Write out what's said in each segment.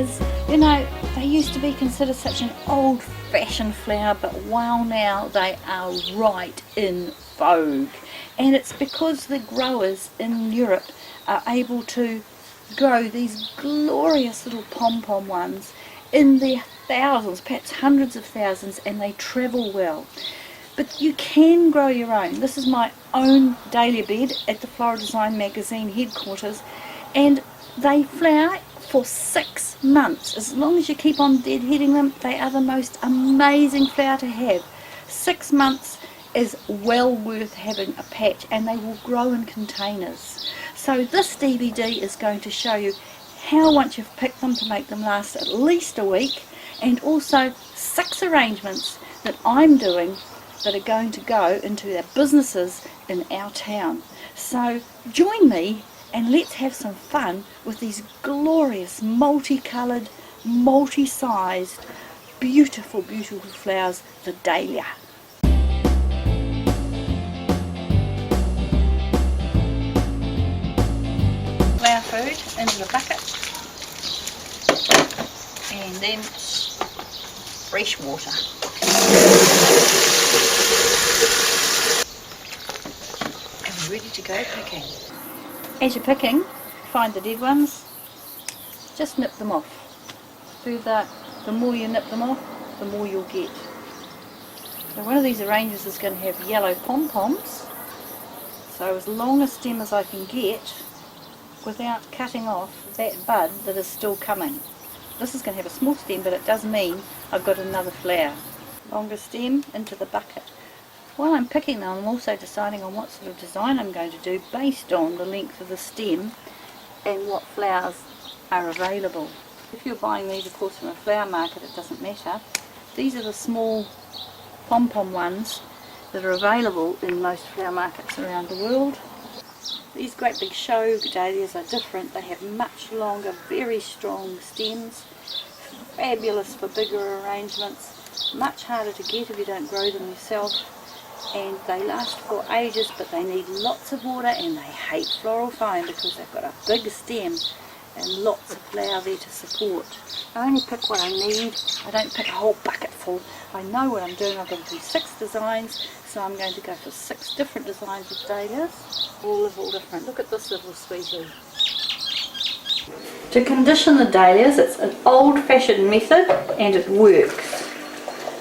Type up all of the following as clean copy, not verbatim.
dahlias, you know, they used to be considered such an old-fashioned flower, but wow, now they are right in vogue. And it's because the growers in Europe are able to grow these glorious little pom-pom ones in their thousands, perhaps hundreds of thousands, and they travel well. But you can grow your own. This is my own dahlia bed at the Floral Design magazine headquarters, and they flower for 6 months. As long as you keep on deadheading them, they are the most amazing flower to have. 6 months is well worth having a patch, and they will grow in containers. So this DVD is going to show you how, once you've picked them, to make them last at least a week, and also 6 arrangements that I'm doing that are going to go into the businesses in our town. So join me and let's have some fun with these glorious multicoloured, multi-sized, beautiful, beautiful flowers, the dahlia. Flower food into the bucket, and then fresh water. And we're ready to go picking. As you're picking, find the dead ones, just nip them off. The more you nip them off, the more you'll get. So one of these arrangements is going to have yellow pom-poms, so as long a stem as I can get without cutting off that bud that is still coming. This is going to have a small stem, but it does mean I've got another flower. Longer stem into the bucket. While I'm picking them, I'm also deciding on what sort of design I'm going to do based on the length of the stem and what flowers are available. If you're buying these, of course, from a flower market, it doesn't matter. These are the small pom-pom ones that are available in most flower markets around the world. These great big show dahlias are different. They have much longer, very strong stems. Fabulous for bigger arrangements. Much harder to get if you don't grow them yourself. And they last for ages, but they need lots of water, and they hate floral foam because they've got a big stem and lots of flower there to support. I only pick what I need. I don't pick a whole bucket full. I know what I'm doing. I've got to do 6 designs, so I'm going to go for 6 different designs of dahlias, all different. Look at this little sweetie. To condition the dahlias, it's an old-fashioned method, and it works.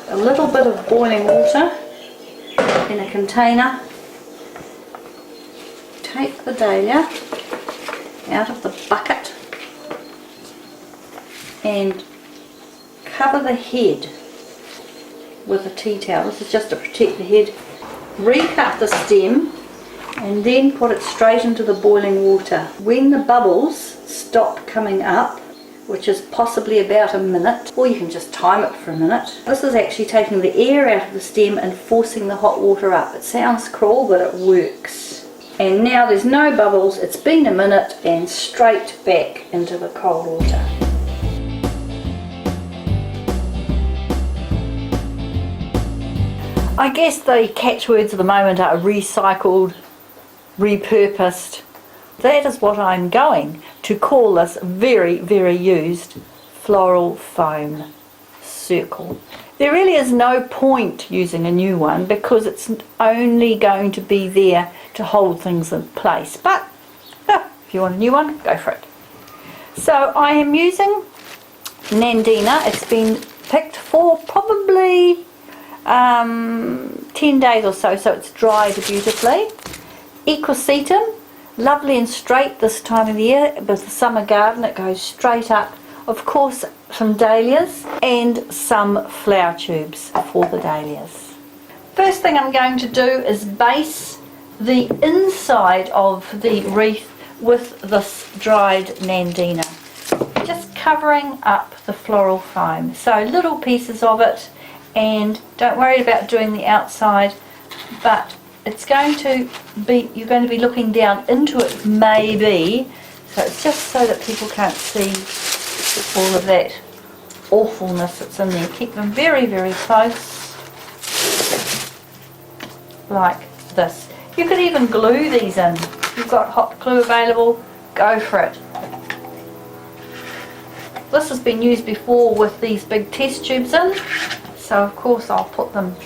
A little bit of boiling water in a container. Take the dahlia out of the bucket and cover the head with a tea towel. This is just to protect the head. Recut the stem and then put it straight into the boiling water. When the bubbles stop coming up, which is possibly about a minute, or you can just time it for a minute. This is actually taking the air out of the stem and forcing the hot water up. It sounds cruel, but it works. And now there's no bubbles, it's been a minute, and straight back into the cold water. I guess the catchwords of the moment are recycled, repurposed. That is what I'm going to call this very, very used floral foam circle. There really is no point using a new one because it's only going to be there to hold things in place. But if you want a new one, go for it. So I am using Nandina. It's been picked for probably 10 days or so, so it's dried beautifully. Equisetum. Lovely and straight this time of the year. With the summer garden, it goes straight up. Of course, some dahlias and some flower tubes for the dahlias. First thing I'm going to do is base the inside of the wreath with this dried Nandina. Just covering up the floral foam. So little pieces of it, and don't worry about doing the outside, but it's going to be, you're going to be looking down into it maybe, so it's just so that people can't see all of that awfulness that's in there. Keep them very, very close, like this. You could even glue these in. If you've got hot glue available, go for it. This has been used before with these big test tubes in, so of course I'll put them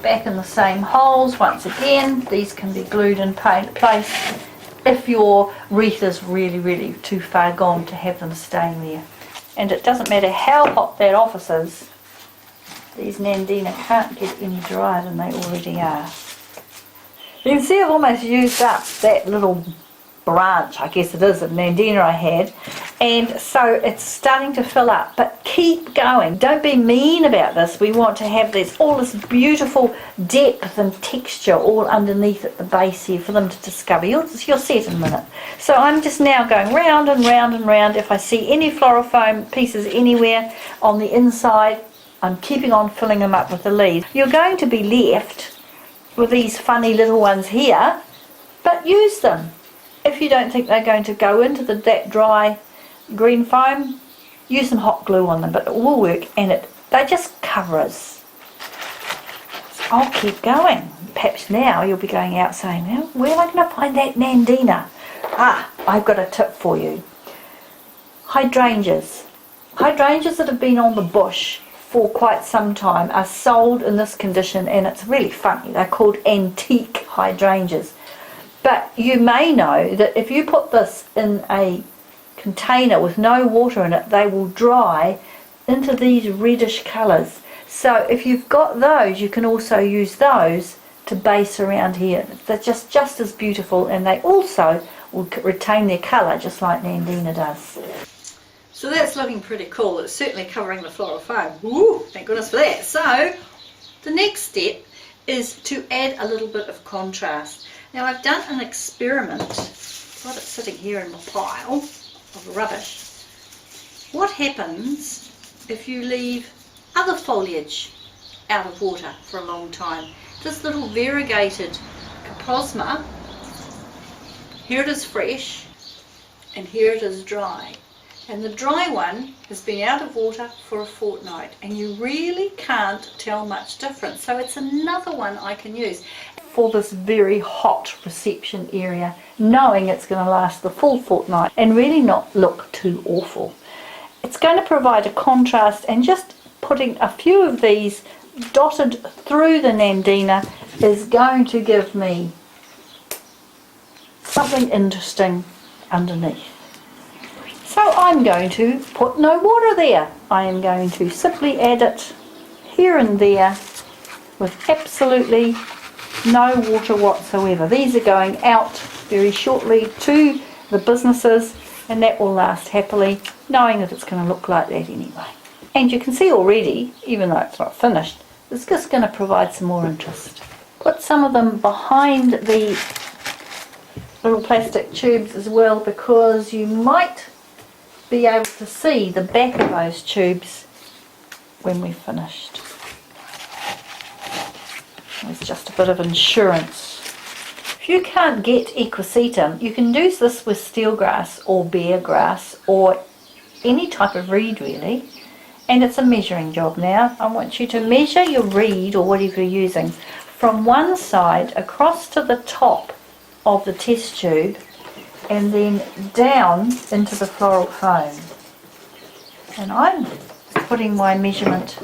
back in the same holes once again. These can be glued in place if your wreath is really too far gone to have them staying there. And it doesn't matter how hot that office is, these Nandina can't get any drier than they already are. You can see I've almost used up that little branch, I guess it is, of Nandina I had, and so it's starting to fill up, but keep going. Don't be mean about this. We want to have all this beautiful depth and texture all underneath at the base here for them to discover. You'll see it in a minute. So I'm just now going round and round and round. If I see any floral foam pieces anywhere on the inside, I'm keeping on filling them up with the leaves. You're going to be left with these funny little ones here, but use them. If you don't think they're going to go into that dry green foam, use some hot glue on them, but it will work, and they just cover us. So I'll keep going. Perhaps now you'll be going out saying, now, where am I going to find that Nandina? I've got a tip for you. Hydrangeas. Hydrangeas that have been on the bush for quite some time are sold in this condition, and it's really funny. They're called antique hydrangeas. But you may know that if you put this in a container with no water in it, they will dry into these reddish colours. So if you've got those, you can also use those to base around here. They're just as beautiful, and they also will retain their colour just like Nandina does. So that's looking pretty cool. It's certainly covering the floral foam. Woo, thank goodness for that. So the next step is to add a little bit of contrast. Now I've done an experiment, got it sitting here in my pile of rubbish. What happens if you leave other foliage out of water for a long time? This little variegated Coprosma, here it is fresh and here it is dry. And the dry one has been out of water for a fortnight, and you really can't tell much difference. So it's another one I can use for this very hot reception area, knowing it's going to last the full fortnight and really not look too awful. It's going to provide a contrast, and just putting a few of these dotted through the Nandina is going to give me something interesting underneath. So I'm going to put no water there. I am going to simply add it here and there with absolutely no water whatsoever. These are going out very shortly to the businesses, and that will last happily, knowing that it's going to look like that anyway. And you can see already, even though it's not finished, it's just going to provide some more interest. Put some of them behind the little plastic tubes as well, because you might be able to see the back of those tubes when we're finished. It's just a bit of insurance. If you can't get equisetum, you can use this with steelgrass or bear grass or any type of reed really, and it's a measuring job now. I want you to measure your reed or whatever you're using from one side across to the top of the test tube, and then down into the floral foam. And I'm putting my measurement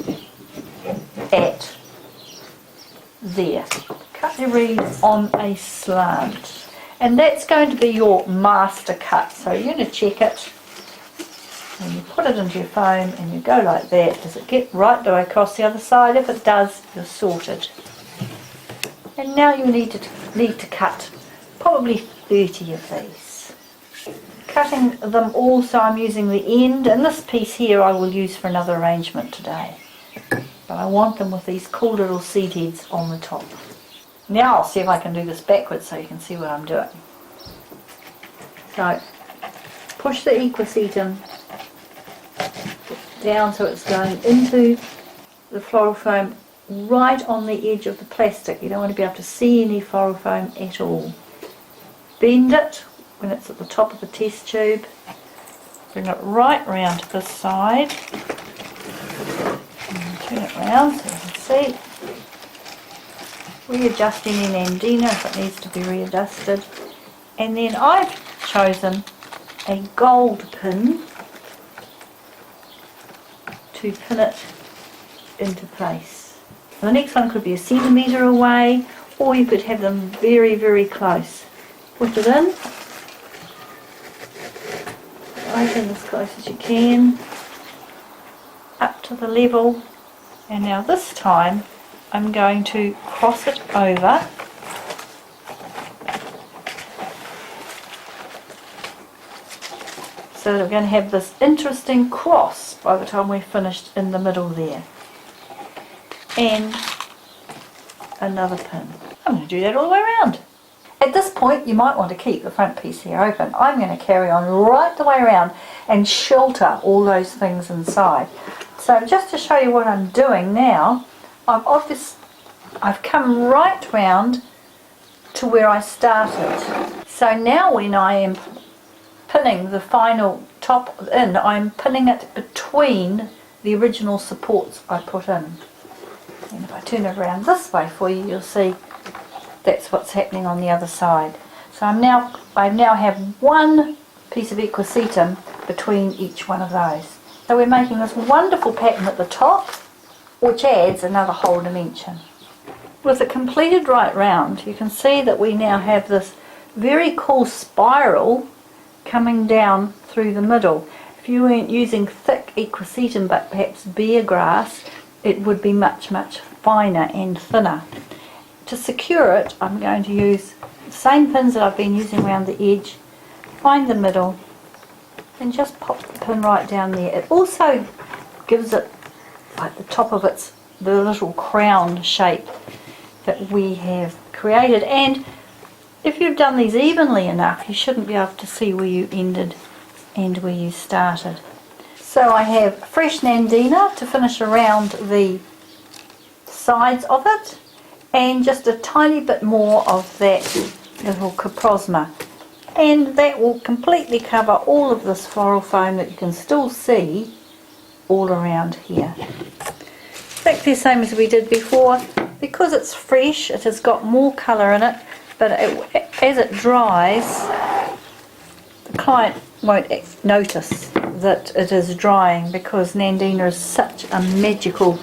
at there. Cut your reed on a slant, and that's going to be your master cut. So you're going to check it, and you put it into your foam, and you go like that. Does it get right the way across the other side? If it does, you're sorted. And now you need to cut probably 30 of these. Cutting them all, so I'm using the end, and this piece here I will use for another arrangement today. But I want them with these cool little seed heads on the top. Now I'll see if I can do this backwards so you can see what I'm doing. So push the equisetum down so it's going into the floral foam right on the edge of the plastic. You don't want to be able to see any floral foam at all. Bend it when it's at the top of the test tube. Bring it right round to this side. And turn it round so you can see. Readjusting the Nandina if it needs to be readjusted. And then I've chosen a gold pin to pin it into place. The next one could be a centimetre away, or you could have them very, very close. Put it in, right in as close as you can, up to the level, and now this time I'm going to cross it over so that we're going to have this interesting cross by the time we're finished in the middle there. And another pin. I'm going to do that all the way around. At this point you might want to keep the front piece here open. I'm going to carry on right the way around and shelter all those things inside. So just to show you what I'm doing now, I've come right round to where I started. So now when I am pinning the final top in, I'm pinning it between the original supports I put in. And if I turn it around this way for you, you'll see that's what's happening on the other side. So I now have one piece of equisetum between each one of those. So we're making this wonderful pattern at the top, which adds another whole dimension. With it completed right round, you can see that we now have this very cool spiral coming down through the middle. If you weren't using thick equisetum but perhaps bear grass, it would be much, much finer and thinner. To secure it, I'm going to use the same pins that I've been using around the edge, find the middle, and just pop the pin right down there. It also gives it, like the top of it's, the little crown shape that we have created. And if you've done these evenly enough, you shouldn't be able to see where you ended and where you started. So I have fresh Nandina to finish around the sides of it, and just a tiny bit more of that little coprosma, and that will completely cover all of this floral foam that you can still see all around here. Exactly the same as we did before. Because it's fresh, it has got more colour in it, but as it dries, the client won't notice that it is drying, because Nandina is such a magical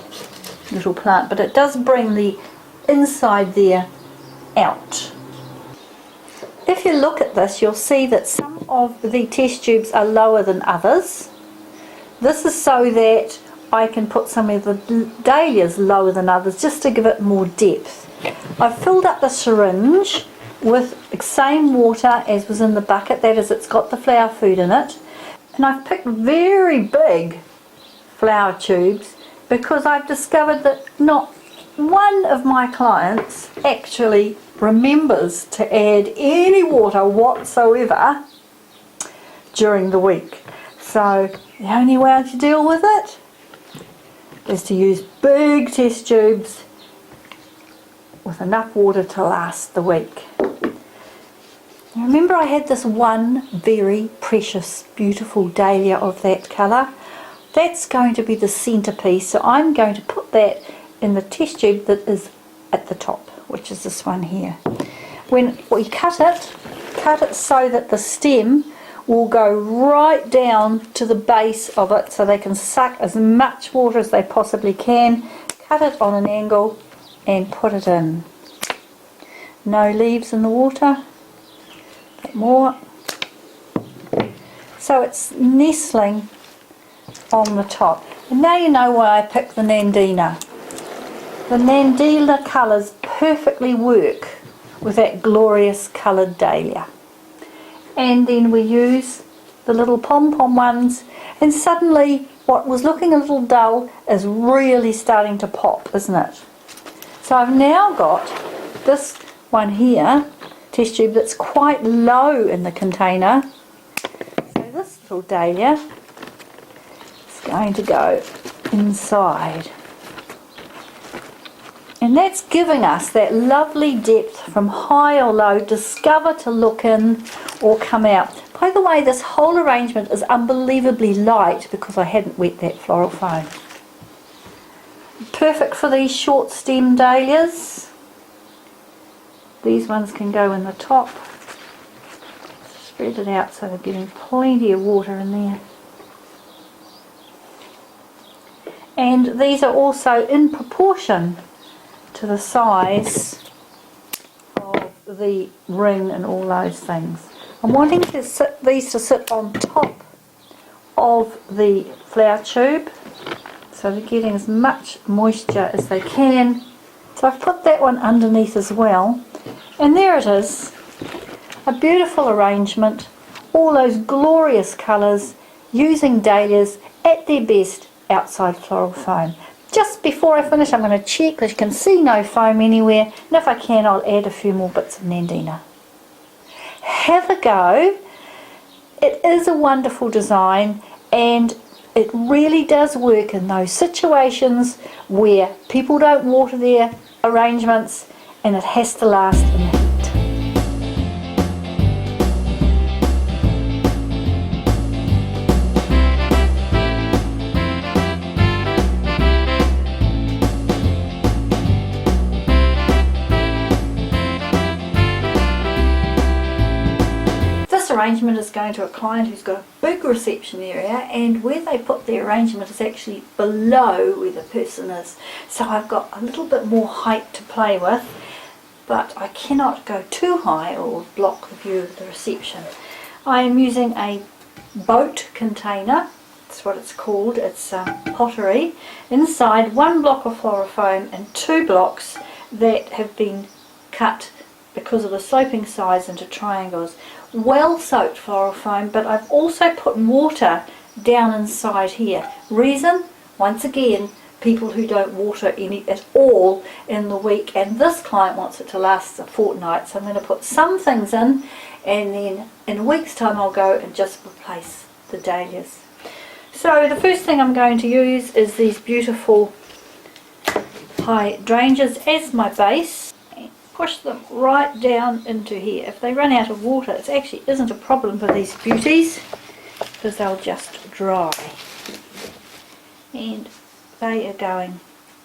little plant, but it does bring the inside there out. If you look at this, you'll see that some of the test tubes are lower than others. This is so that I can put some of the dahlias lower than others, just to give it more depth. I've filled up the syringe with the same water as was in the bucket, that is, it's got the flower food in it, and I've picked very big flower tubes because I've discovered that not one of my clients actually remembers to add any water whatsoever during the week. So the only way to deal with it is to use big test tubes with enough water to last the week. Now remember, I had this one very precious, beautiful dahlia of that colour. That's going to be the centrepiece, so I'm going to put that in the test tube that is at the top, which is this one here. When we cut it so that the stem will go right down to the base of it, so they can suck as much water as they possibly can. Cut it on an angle and put it in. No leaves in the water. A bit more. So it's nestling on the top. And now you know why I picked the Nandina. The Nandina colours perfectly work with that glorious coloured dahlia. And then we use the little pom-pom ones, and suddenly what was looking a little dull is really starting to pop, isn't it? So I've now got this one here, test tube, that's quite low in the container. So this little dahlia is going to go inside. And that's giving us that lovely depth from high or low, discover to look in or come out. By the way, this whole arrangement is unbelievably light because I hadn't wet that floral foam. Perfect for these short stem dahlias. These ones can go in the top. Spread it out so they're getting plenty of water in there. And these are also in proportion to the size of the ring and all those things. I'm wanting these to sit on top of the flower tube, so they're getting as much moisture as they can. So I've put that one underneath as well, and there it is, a beautiful arrangement, all those glorious colours, using dahlias at their best outside floral foam. Just before I finish, I'm going to check, because you can see no foam anywhere, and if I can I'll add a few more bits of Nandina. Have a go. It is a wonderful design, and it really does work in those situations where people don't water their arrangements and it has to last in the heat. This arrangement is going to a client who's got a big reception area, and where they put the arrangement is actually below where the person is. So I've got a little bit more height to play with, but I cannot go too high or block the view of the reception. I am using a boat container, that's what it's called, it's pottery. Inside 1 block of floral foam and 2 blocks that have been cut because of the sloping sides into triangles. Well soaked floral foam, but I've also put water down inside here. Reason? Once again, people who don't water any at all in the week, and this client wants it to last a fortnight, so I'm going to put some things in, and then in a week's time I'll go and just replace the dahlias. So the first thing I'm going to use is these beautiful hydrangeas as my base. Push them right down into here. If they run out of water, it actually isn't a problem for these beauties, because they'll just dry. And they are going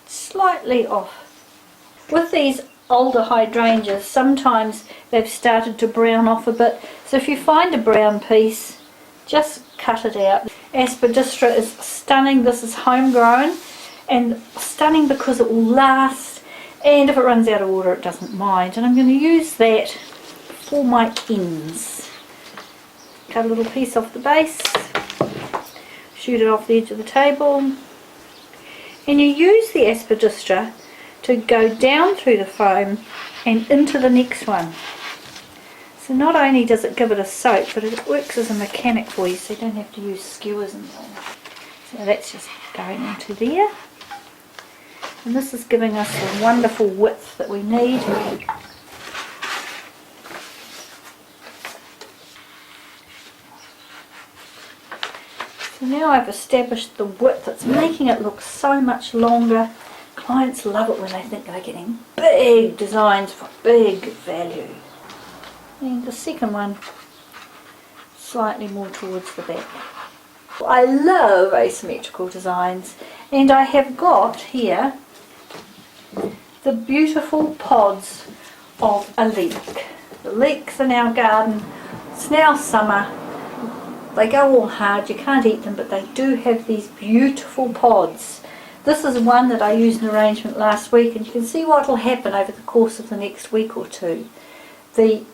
slightly off. With these older hydrangeas, sometimes they've started to brown off a bit, so if you find a brown piece, just cut it out. Aspidistra is stunning. This is homegrown, and stunning because it will last. And if it runs out of water, it doesn't mind. And I'm going to use that for my ends. Cut a little piece off the base, shoot it off the edge of the table, and you use the aspidistra to go down through the foam and into the next one. So not only does it give it a soak, but it works as a mechanic for you, so you don't have to use skewers and things. So that's just going into there. And this is giving us the wonderful width that we need. So now I've established the width, it's making it look so much longer. Clients love it when they think they're getting big designs for big value. And the second one, slightly more towards the back. I love asymmetrical designs, and I have got here the beautiful pods of a leek. The leeks in our garden, it's now summer, they go all hard, you can't eat them, but they do have these beautiful pods. This is one that I used in arrangement last week, and you can see what will happen over the course of the next week or two. The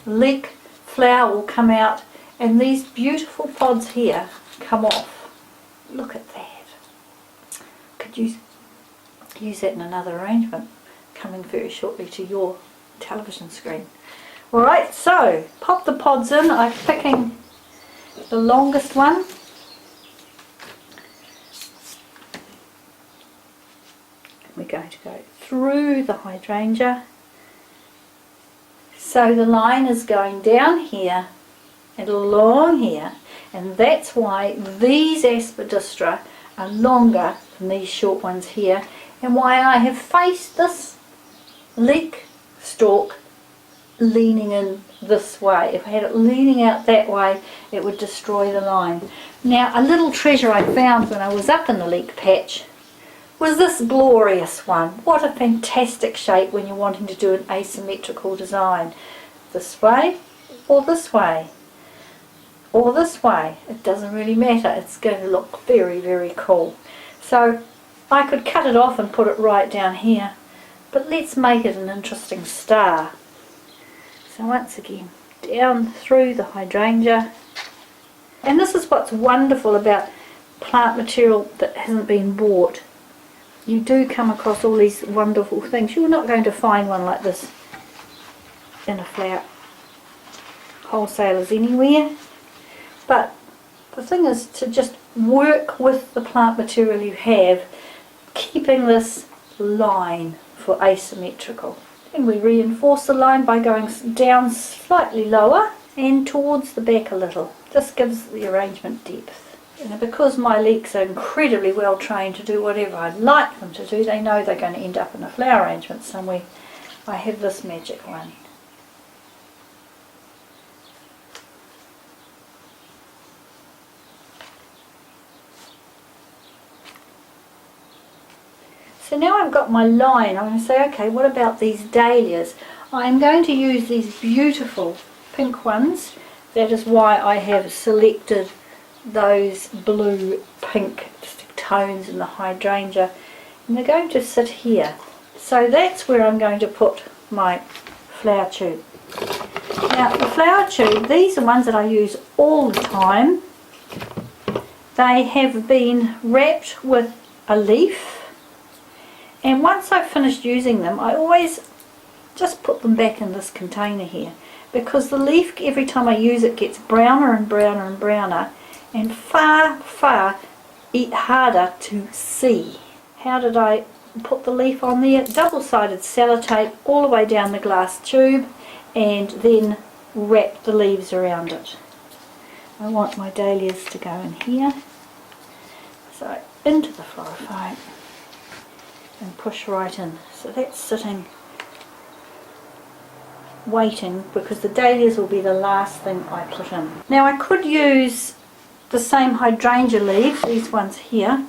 leek flower will come out, and these beautiful pods here come off. Look at that. Could use that in another arrangement coming very shortly to your television screen. Alright, so pop the pods in. I'm picking the longest one. We're going to go through the hydrangea. So the line is going down here and along here, and that's why these aspidistra are longer than these short ones here, and why I have faced this leek stalk leaning in this way. If I had it leaning out that way, it would destroy the line. Now, a little treasure I found when I was up in the leek patch was this glorious one. What a fantastic shape when you're wanting to do an asymmetrical design. This way, or this way, or this way. It doesn't really matter. It's going to look very, very cool. So I could cut it off and put it right down here, but let's make it an interesting star. So once again, down through the hydrangea. And this is what's wonderful about plant material that hasn't been bought. You do come across all these wonderful things. You're not going to find one like this in a flower wholesalers anywhere. But the thing is to just work with the plant material you have, keeping this line for asymmetrical. And we reinforce the line by going down slightly lower and towards the back a little. This gives the arrangement depth. And because my leeks are incredibly well trained to do whatever I'd like them to do, they know they're going to end up in a flower arrangement somewhere. I have this magic one. So now I've got my line, I'm going to say, okay, what about these dahlias? I'm going to use these beautiful pink ones. That is why I have selected those blue pink tones in the hydrangea. And they're going to sit here. So that's where I'm going to put my flower tube. Now the flower tube, these are ones that I use all the time. They have been wrapped with a leaf. And once I've finished using them, I always just put them back in this container here, because the leaf, every time I use it, gets browner and browner and browner, and far harder to see. How did I put the leaf on there? Double-sided sellotape all the way down the glass tube, and then wrap the leaves around it. I want my dahlias to go in here, so into the florifoam. And push right in. So that's sitting, waiting, because the dahlias will be the last thing I put in. Now I could use the same hydrangea leaves, these ones here,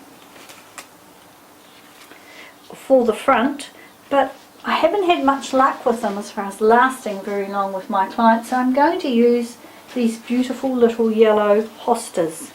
for the front, but I haven't had much luck with them as far as lasting very long with my clients, so I'm going to use these beautiful little yellow hostas.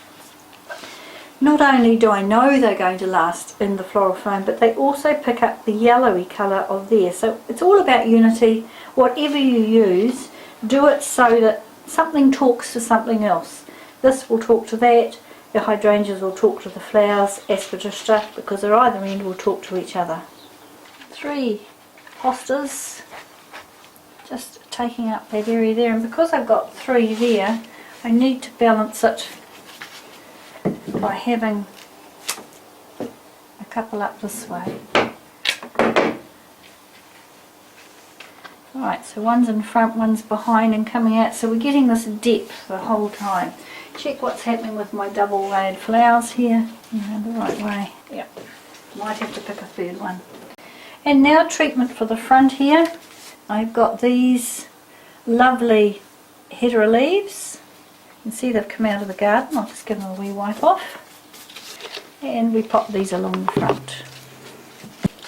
Not only do I know they're going to last in the floral foam, but they also pick up the yellowy colour of theirs. So it's all about unity. Whatever you use, do it so that something talks to something else. This will talk to that, the hydrangeas will talk to the flowers, aspidistra, because they're either end will talk to each other. 3 hostas, just taking up that area there, and because I've got 3 there, I need to balance it by having a couple up this way. Right, so one's in front, one's behind and coming out, so we're getting this depth the whole time. Check what's happening with my double layered flowers here. The right way. Yep, might have to pick a third one. And now treatment for the front here. I've got these lovely hedera leaves. You can see they've come out of the garden. I'll just give them a wee wipe off. And we pop these along the front.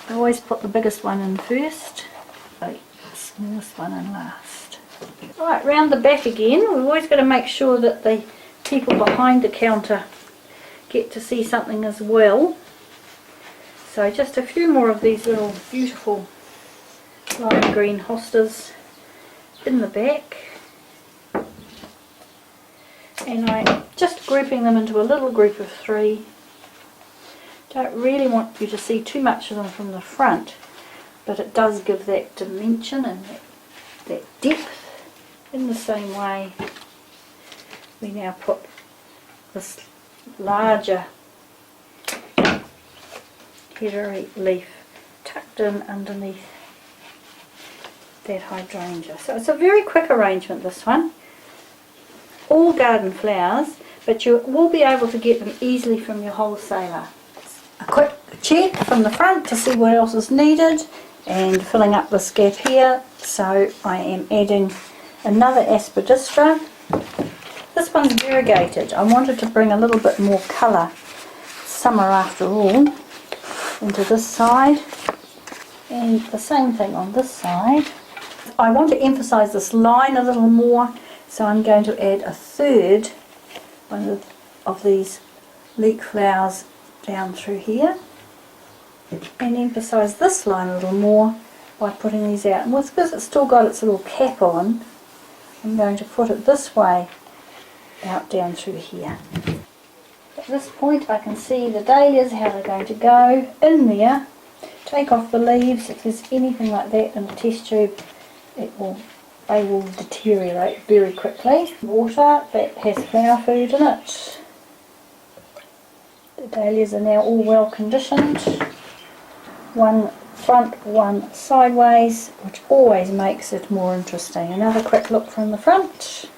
I always put the biggest one in first, the smallest one in last. Right, round the back again. We've always got to make sure that the people behind the counter get to see something as well. So just a few more of these little beautiful lime green hostas in the back. And I'm just grouping them into a little group of 3. Don't really want you to see too much of them from the front, but it does give that dimension and that depth. In the same way, we now put this larger heathery leaf tucked in underneath that hydrangea. So it's a very quick arrangement, this one. All garden flowers, but you will be able to get them easily from your wholesaler. A quick check from the front to see what else is needed, and filling up this gap here. So I am adding another aspidistra. This one's variegated. I wanted to bring a little bit more colour, summer after all, into this side, and the same thing on this side. I want to emphasise this line a little more, so I'm going to add a third one of these leek flowers down through here and emphasise this line a little more by putting these out. And because it's still got its little cap on, I'm going to put it this way out down through here. At this point I can see the dahlias, how they're going to go in there. Take off the leaves. If there's anything like that in the test tube, they will deteriorate very quickly. Water that has flower food in it. The dahlias are now all well conditioned. One front, one sideways, which always makes it more interesting. Another quick look from the front.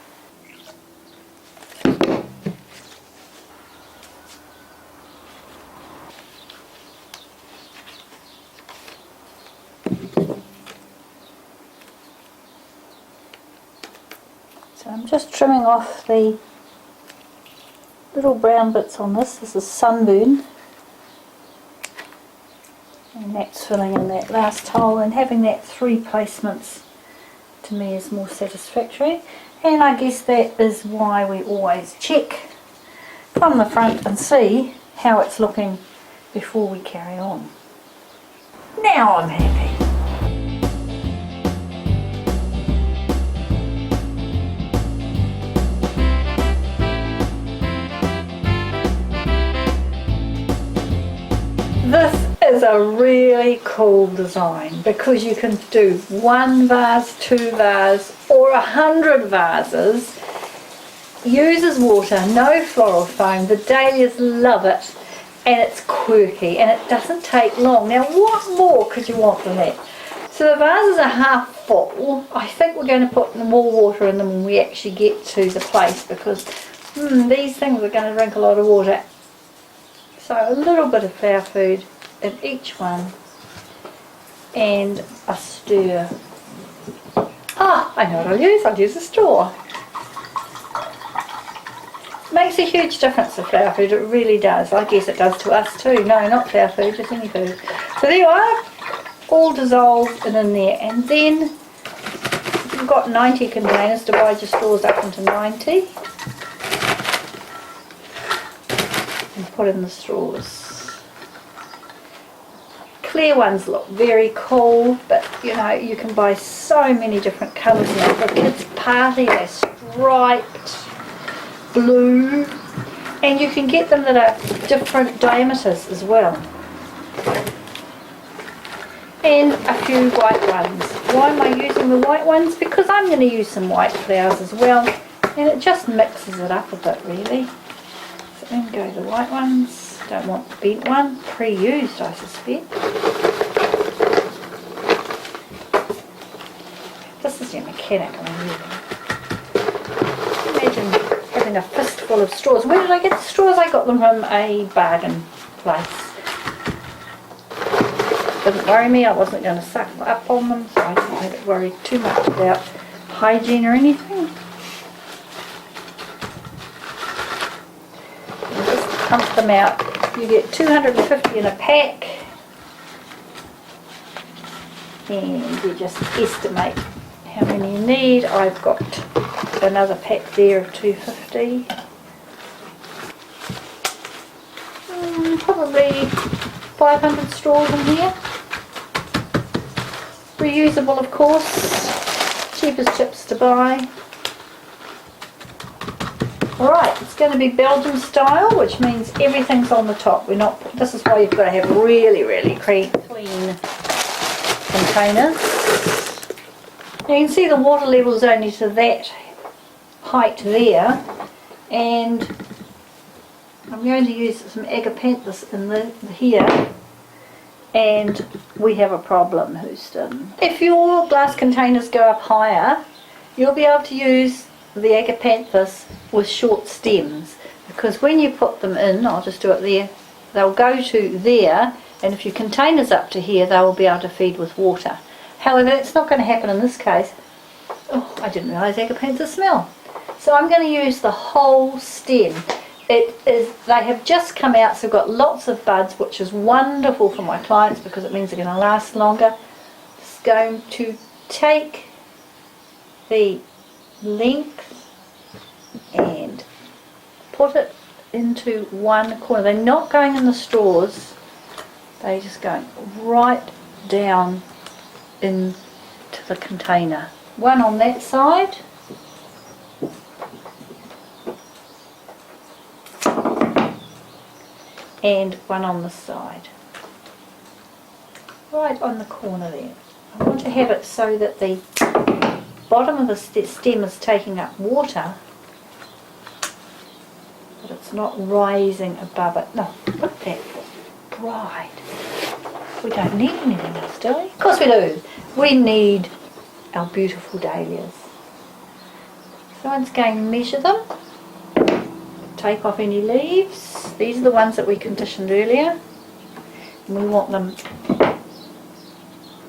So I'm just trimming off the little brown bits on this. This is sunburn. And that's filling in that last hole, and having that 3 placements to me is more satisfactory. And I guess that is why we always check from the front and see how it's looking before we carry on. Now I'm happy. This is a really cool design because you can do 1 vase, 2 vases or 100 vases. Uses water, no floral foam. The dahlias love it and it's quirky and it doesn't take long. Now what more could you want than that? So the vases are half full. I think we're going to put more water in them when we actually get to the place because these things are going to drink a lot of water. So a little bit of flower food in each one and a stir. I know what I'll use a straw. Makes a huge difference to flower food, it really does. I guess it does to us too. No, not flower food, just any food. So there you are, all dissolved and in there. And then you've got 90 containers, divide your straws up into 90. And put in the straws. Clear ones look very cool, but you know, you can buy so many different colours now. For a kid's party, they're striped, blue, and you can get them that are different diameters as well. And a few white ones. Why am I using the white ones? Because I'm going to use some white flowers as well, and it just mixes it up a bit really. Then go the white ones. Don't want the bent one. Pre-used, I suspect. This is your mechanic I'm using. Imagine having a fistful of straws. Where did I get the straws? I got them from a bargain place. Didn't worry me. I wasn't going to suck up on them, so I didn't have to worry too much about hygiene or anything. Pump them out. You get 250 in a pack, and you just estimate how many you need. I've got another pack there of 250. Probably 500 straws in here. Reusable, of course. Cheap as chips to buy. Alright, it's going to be Belgium style, which means everything's on the top. This is why you've got to have really, really clean containers. Now you can see the water level is only to that height there, and I'm going to use some agapanthus in here, and we have a problem, Houston. If your glass containers go up higher, you'll be able to use the agapanthus with short stems, because when you put them in, I'll just do it there, they'll go to there, and if your container's up to here, they will be able to feed with water. However, that's not going to happen in this case. Oh, I didn't realise agapanthus smell. So I'm going to use the whole stem. They have just come out, so I've got lots of buds, which is wonderful for my clients because it means they're going to last longer. Just going to take the length and put it into one corner. They're not going in the straws, they're just going right down into the container. One on that side, and one on the side, right on the corner there. I want to have it so that the bottom of the stem is taking up water, but it's not rising above it. No, look at that, dried. We don't need anything else, do we? Of course we do. We need our beautiful dahlias. So once again, measure them. Take off any leaves. These are the ones that we conditioned earlier. And we want them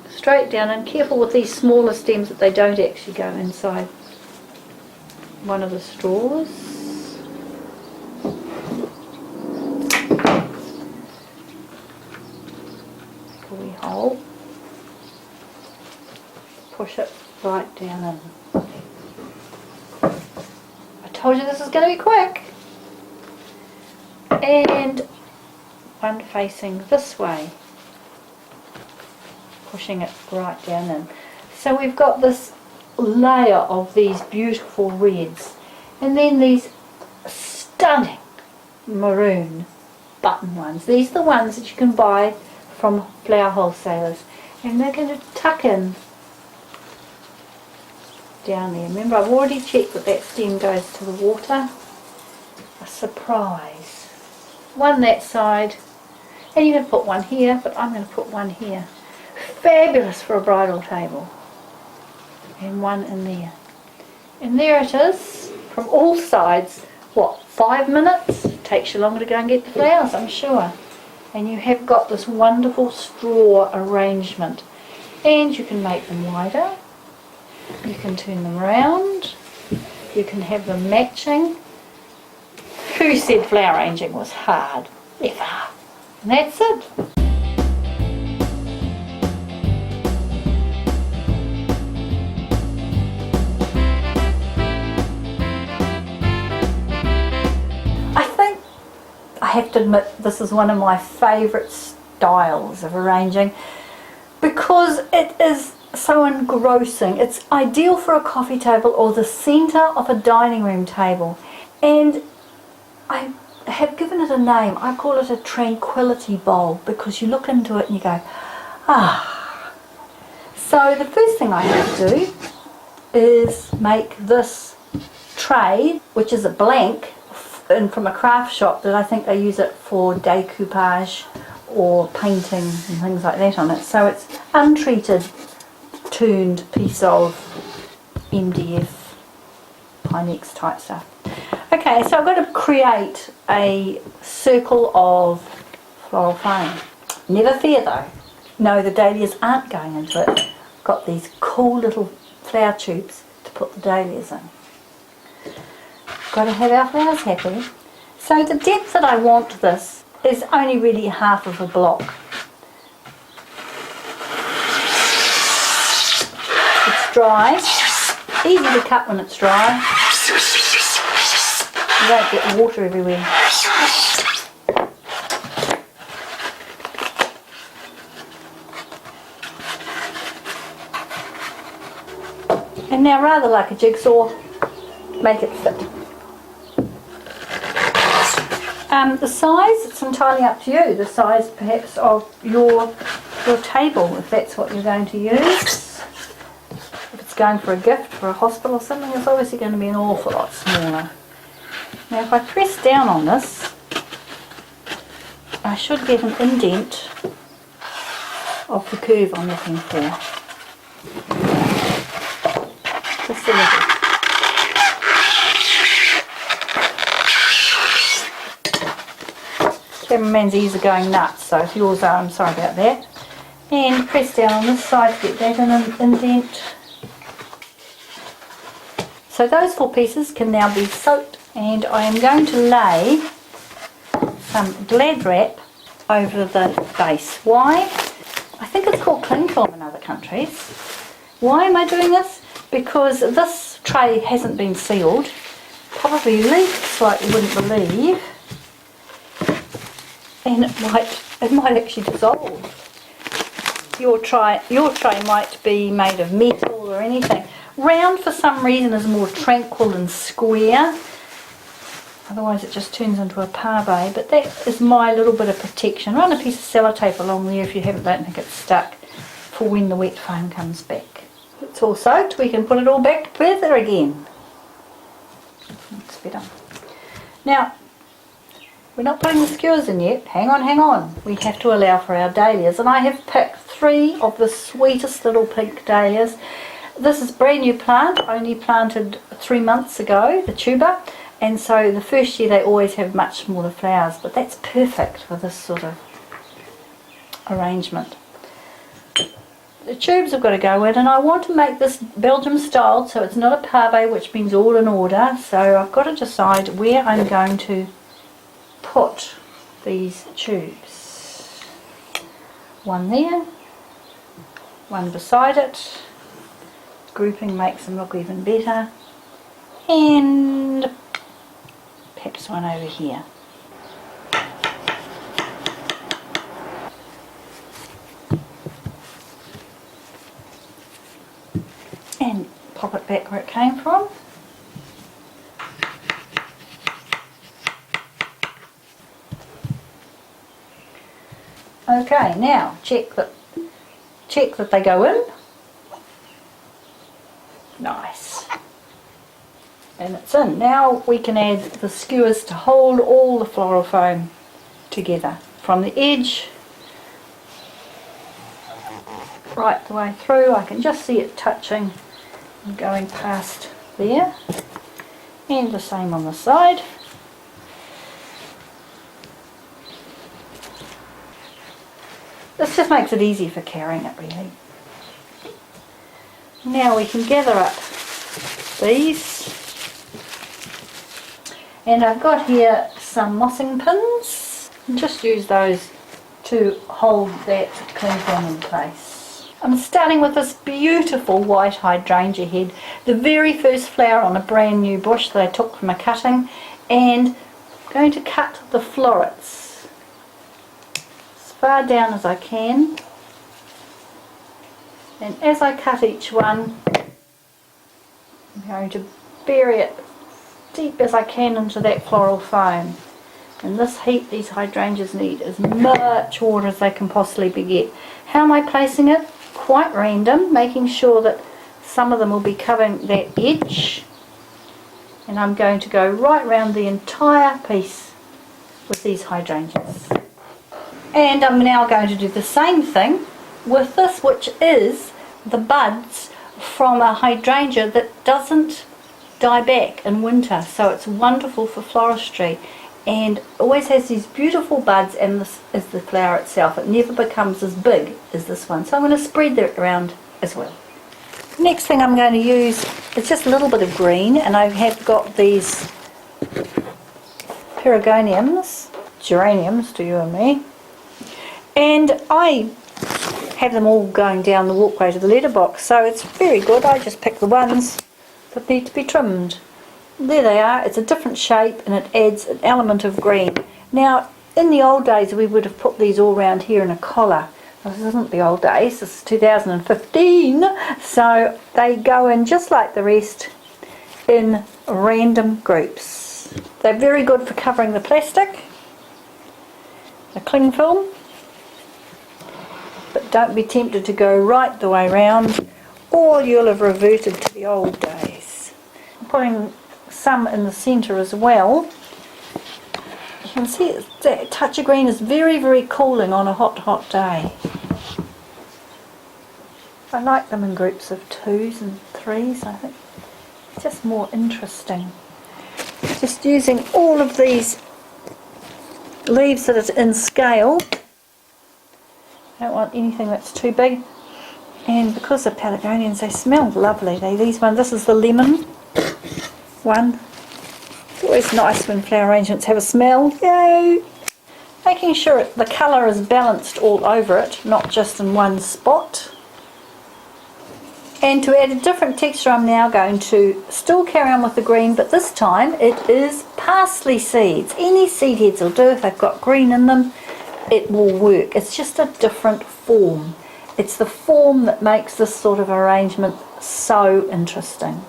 straight down, and careful with these smaller stems that they don't actually go inside one of the straws. Make a wee hole. Push it right down in. I told you this is going to be quick. And one facing this way, pushing it right down in. So we've got this layer of these beautiful reds, and then these stunning maroon button ones. These are the ones that you can buy from flower wholesalers, and they're going to tuck in down there. Remember, I've already checked that that stem goes to the water. A surprise. One that side, and you can put one here, but I'm going to put one here. Fabulous for a bridal table. And one in there. And there it is, from all sides. What, 5 minutes? Takes you longer to go and get the flowers, I'm sure. And you have got this wonderful straw arrangement. And you can make them wider. You can turn them round. You can have them matching. Who said flower arranging was hard? Never. And that's it. I have to admit, this is one of my favourite styles of arranging because it is so engrossing. It's ideal for a coffee table or the centre of a dining room table, and I have given it a name. I call it a tranquility bowl because you look into it and you go, ah. So the first thing I have to do is make this tray, which is a blank, and from a craft shop that I think they use it for decoupage or painting and things like that on it. So it's untreated, turned piece of MDF, Pinex type stuff. Okay, so I've got to create a circle of floral foam. Never fear though. No, the dahlias aren't going into it. I've got these cool little flower tubes to put the dahlias in. Got to have our flowers happy. So the depth that I want this is only really half of a block. It's dry, easy to cut when it's dry. You don't get water everywhere. And now, rather like a jigsaw, make it fit. The size, it's entirely up to you. The size perhaps of your table, if that's what you're going to use. If it's going for a gift for a hospital or something, it's obviously going to be an awful lot smaller. Now if I press down on this, I should get an indent of the curve I'm looking for. Just a little. Cameraman's ears are going nuts, so if yours are, I'm sorry about that. And press down on this side to get that in an indent. So those 4 pieces can now be soaked, and I am going to lay some Glad wrap over the base. Why? I think it's called cling film in other countries. Why am I doing this? Because this tray hasn't been sealed, probably leaked like you wouldn't believe. and it might actually dissolve. Your tray might be made of metal or anything. Round for some reason is more tranquil and square. Otherwise it just turns into a pave, but that is my little bit of protection. Run a piece of sellotape along there if you don't think it's stuck for when the wet foam comes back. It's all soaked, we can put it all back together again. Looks better. Now, we're not putting the skewers in yet. Hang on. We have to allow for our dahlias, and I have picked 3 of the sweetest little pink dahlias. This is brand new plant, only planted 3 months ago, the tuber, and so the first year they always have much smaller flowers, but that's perfect for this sort of arrangement. The tubes have got to go in, and I want to make this Belgium style, so it's not a pave, which means all in order, so I've got to decide where I'm going to put these tubes. One there, one beside it. Grouping makes them look even better, and perhaps one over here. And pop it back where it came from. Okay, now check that they go in. Nice. And it's in. Now we can add the skewers to hold all the floral foam together from the edge right the way through. I can just see it touching and going past there, and the same on the side. This just makes it easy for carrying it, really. Now we can gather up these, and I've got here some mossing pins, and just use those to hold that cling film in place. I'm starting with this beautiful white hydrangea head, the very first flower on a brand new bush that I took from a cutting, and I'm going to cut the florets as far down as I can. And as I cut each one, I'm going to bury it deep as I can into that floral foam. And this heat these hydrangeas need as much water as they can possibly get. How am I placing it? Quite random, making sure that some of them will be covering that edge. And I'm going to go right round the entire piece with these hydrangeas. And I'm now going to do the same thing with this, which is the buds from a hydrangea that doesn't die back in winter, so it's wonderful for floristry, and always has these beautiful buds, and this is the flower itself. It never becomes as big as this one, so I'm going to spread that around as well. Next thing I'm going to use is just a little bit of green, and I have got these geraniums to you and me, and I have them all going down the walkway to the letterbox, so it's very good. I just pick the ones that need to be trimmed. There they are. It's a different shape and it adds an element of green. Now, in the old days we would have put these all round here in a collar. This isn't the old days, this is 2015, so they go in just like the rest in random groups. They're very good for covering the plastic, the cling film, but don't be tempted to go right the way round, or you'll have reverted to the old days. I'm putting some in the centre as well. You can see that touch of green is very, very cooling on a hot day. I like them in groups of 2s and 3s, I think. It's just more interesting. Just using all of these leaves that are in scale. I don't want anything that's too big, and because they're pelargonians they smell lovely. This is the lemon one. It's always nice when flower arrangements have a smell. Yay! Making sure the colour is balanced all over it, not just in one spot. And to add a different texture, I'm now going to still carry on with the green, but this time it is parsley seeds. Any seed heads will do if they've got green in them. it will work. It's just a different form. It's the form that makes this sort of arrangement so interesting.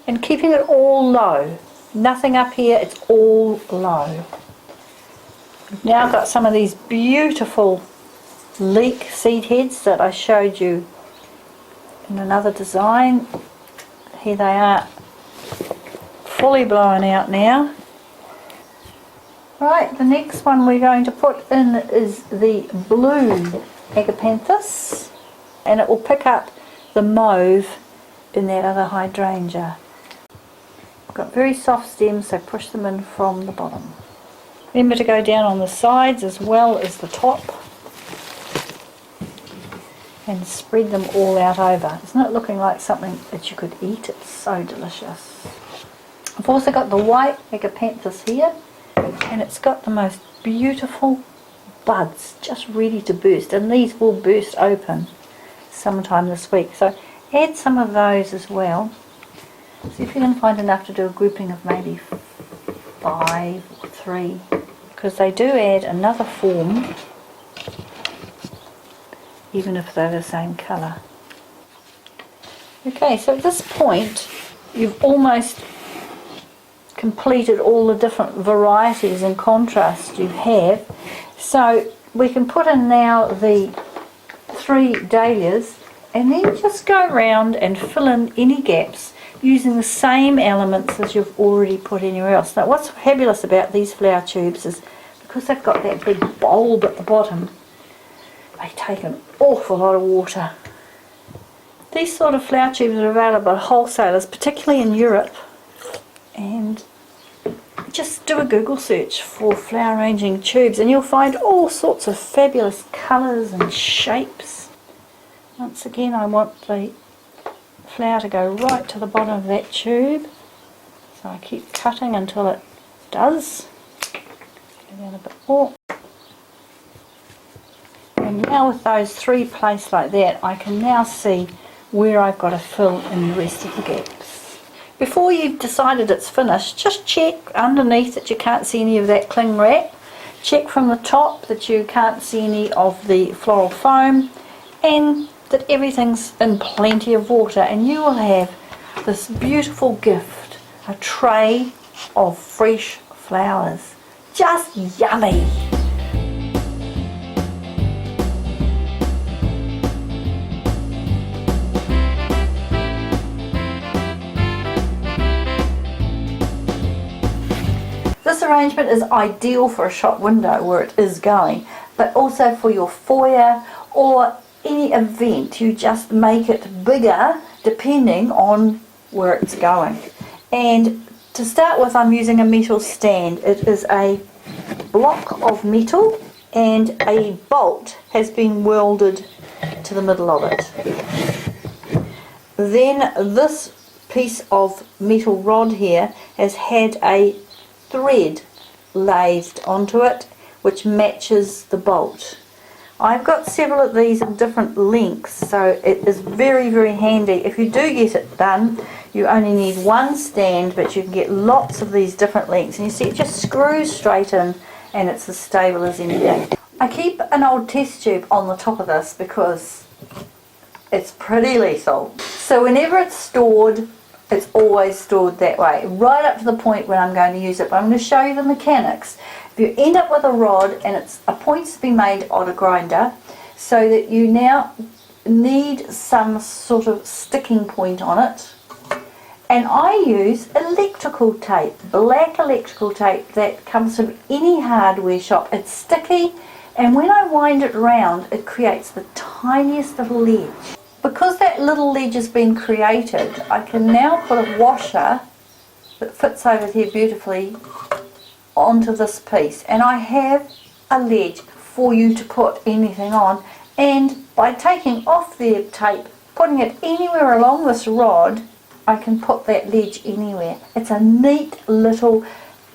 And keeping it all low. Nothing up here, it's all low. Now I've got some of these beautiful leek seed heads that I showed you in another design. Here they are, fully blown out now. Right, the next one we're going to put in is the blue agapanthus, and it will pick up the mauve in that other hydrangea. Got very soft stems, so push them in from the bottom. Remember to go down on the sides as well as the top and spread them all out over. It's not looking like something that you could eat. It's so delicious. I've also got the white agapanthus here, and it's got the most beautiful buds just ready to burst, and these will burst open sometime this week, so add some of those as well. See if you can find enough to do a grouping of maybe 5 or 3, because they do add another form even if they're the same colour. Okay, so at this point you've almost completed all the different varieties and contrasts you have, so we can put in now the 3 dahlias and then just go around and fill in any gaps using the same elements as you've already put anywhere else. Now what's fabulous about these flower tubes is because they've got that big bulb at the bottom, they take an awful lot of water. These sort of flower tubes are available at wholesalers, particularly in Europe, and just do a Google search for flower arranging tubes and you'll find all sorts of fabulous colours and shapes. Once again, I want the flower to go right to the bottom of that tube, so I keep cutting until it does. Go down a bit more. And now with those 3 placed like that, I can now see where I've got to fill in the rest of the gaps. Before you've decided it's finished, just check underneath that you can't see any of that cling wrap. Check from the top that you can't see any of the floral foam, and that everything's in plenty of water, and you will have this beautiful gift, a tray of fresh flowers. Just yummy! This arrangement is ideal for a shop window where it is going, but also for your foyer or any event. You just make it bigger depending on where it's going. And to start with, I'm using a metal stand. It is a block of metal and a bolt has been welded to the middle of it. Then this piece of metal rod here has had a thread lathed onto it which matches the bolt. I've got several of these in different lengths, so it is very, very handy. If you do get it done, you only need one stand, but you can get lots of these different lengths. And you see it just screws straight in and it's as stable as anything. I keep an old test tube on the top of this because it's pretty lethal. So whenever it's stored, it's always stored that way, right up to the point when I'm going to use it. But I'm going to show you the mechanics. If you end up with a rod and a point's been made on a grinder, so that you now need some sort of sticking point on it, and I use electrical tape, black electrical tape that comes from any hardware shop. It's sticky, and when I wind it round, it creates the tiniest little ledge. Because that little ledge has been created, I can now put a washer that fits over here beautifully onto this piece, and I have a ledge for you to put anything on. And by taking off the tape, putting it anywhere along this rod, I can put that ledge anywhere. It's a neat little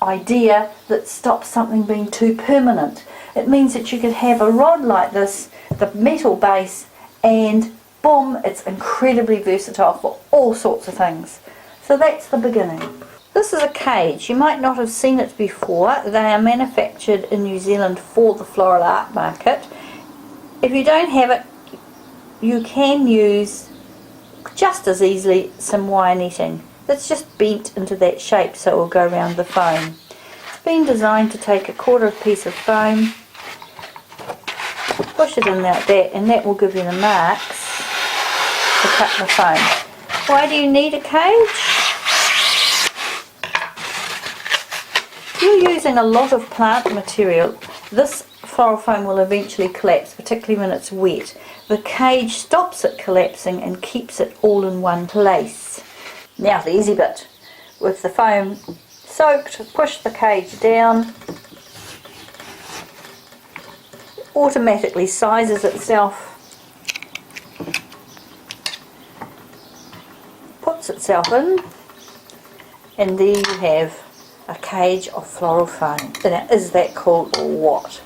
idea that stops something being too permanent. It means that you could have a rod like this, the metal base, and boom, it's incredibly versatile for all sorts of things. So that's the beginning. The This is a cage. You might not have seen it before. They are manufactured in New Zealand for the floral art market. If you don't have it, you can use just as easily some wire netting. That's just bent into that shape so it will go around the foam. It's been designed to take a quarter of a piece of foam, push it in like that, and that will give you the marks to cut the foam. Why do you need a cage? If you're using a lot of plant material, this floral foam will eventually collapse, particularly when it's wet. The cage stops it collapsing and keeps it all in one place. Now the easy bit. With the foam soaked, push the cage down. It automatically sizes itself, puts itself in, and there you have a cage of floral foam. Now, is that cool or what?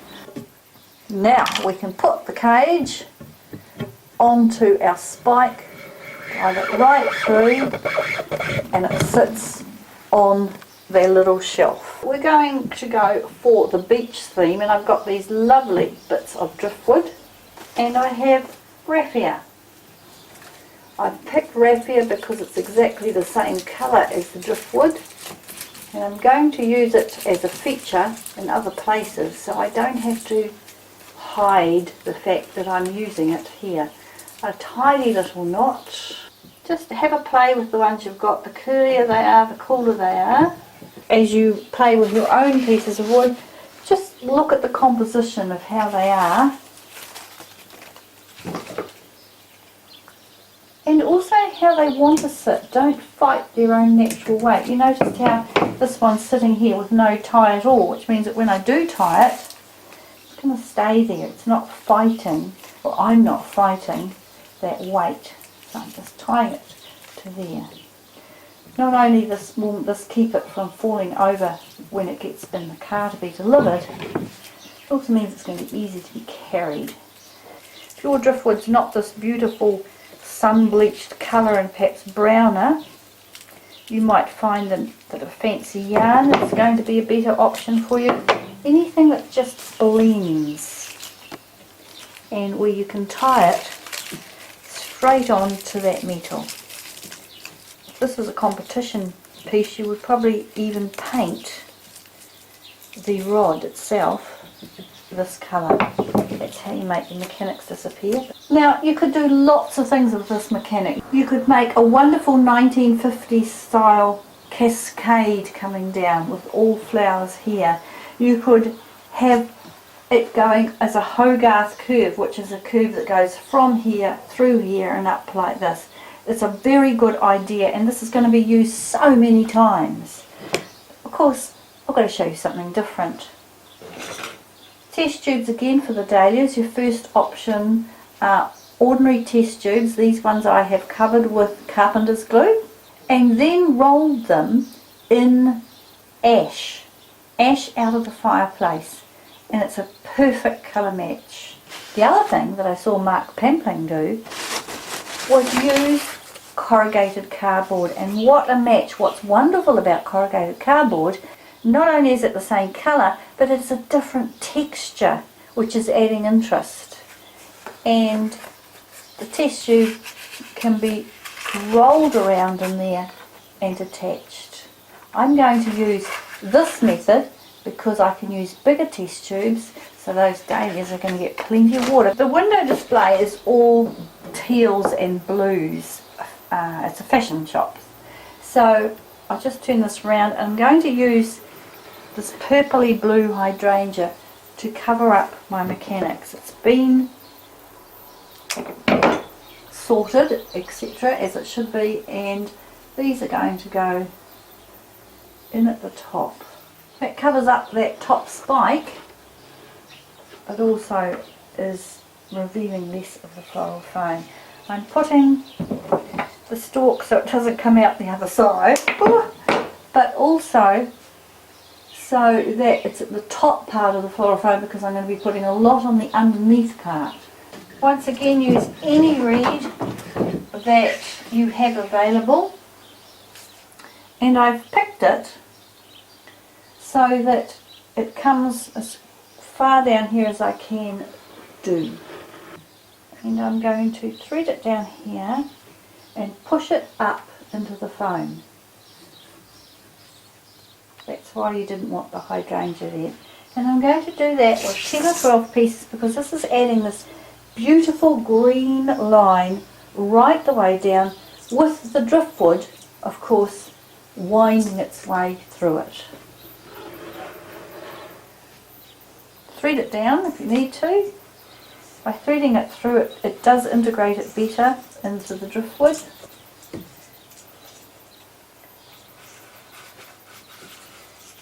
Now we can put the cage onto our spike, drive it right through, and it sits on their little shelf. We're going to go for the beach theme, and I've got these lovely bits of driftwood, and I have raffia. I've picked raffia because it's exactly the same colour as the driftwood, and I'm going to use it as a feature in other places so I don't have to hide the fact that I'm using it here. A tiny little knot. Just have a play with the ones you've got. The curlier they are, the cooler they are. As you play with your own pieces of wood, just look at the composition of how they are. And also how they want to sit. Don't fight their own natural weight. You notice how this one's sitting here with no tie at all, which means that when I do tie it, it's going to stay there. It's not fighting, or I'm not fighting that weight. So I'm just tying it to there. Not only will this keep it from falling over when it gets in the car to be delivered, it also means it's going to be easy to be carried. If your driftwood's not this beautiful sun-bleached colour and perhaps browner, you might find that a fancy yarn is going to be a better option for you. Anything that just blends and where you can tie it straight on to that metal. If this was a competition piece, you would probably even paint the rod itself this colour. That's how you make the mechanics disappear. Now you could do lots of things with this mechanic. You could make a wonderful 1950s style cascade coming down with all flowers here. You could have it going as a Hogarth curve, which is a curve that goes from here through here and up like this. It's a very good idea, and this is going to be used so many times. Of course, I've got to show you something different. Test tubes again for the dahlias. Your first option are ordinary test tubes. These ones I have covered with carpenter's glue, and then rolled them in ash out of the fireplace, and it's a perfect colour match. The other thing that I saw Mark Pampling do was use corrugated cardboard, and what a match. What's wonderful about corrugated cardboard, not only is it the same colour, but it's a different texture, which is adding interest. And the test tube can be rolled around in there and attached. I'm going to use this method because I can use bigger test tubes, so those dahlias are going to get plenty of water. The window display is all teals and blues. It's a fashion shop. So I'll just turn this around, and I'm going to use this purpley blue hydrangea to cover up my mechanics. It's been sorted, etc., as it should be, and these are going to go in at the top. That covers up that top spike, but also is revealing less of the floral foam. I'm putting the stalk so it doesn't come out the other side, but also so that it's at the top part of the floral foam, because I'm going to be putting a lot on the underneath part. Once again, use any reed that you have available, And I've picked it so that it comes as far down here as I can do. And I'm going to thread it down here and push it up into the foam. That's why you didn't want the hydrangea there. And I'm going to do that with 10 or 12 pieces because this is adding this beautiful green line right the way down with the driftwood, of course, winding its way through it. Thread it down if you need to. By threading it through it, it does integrate it better into the driftwood.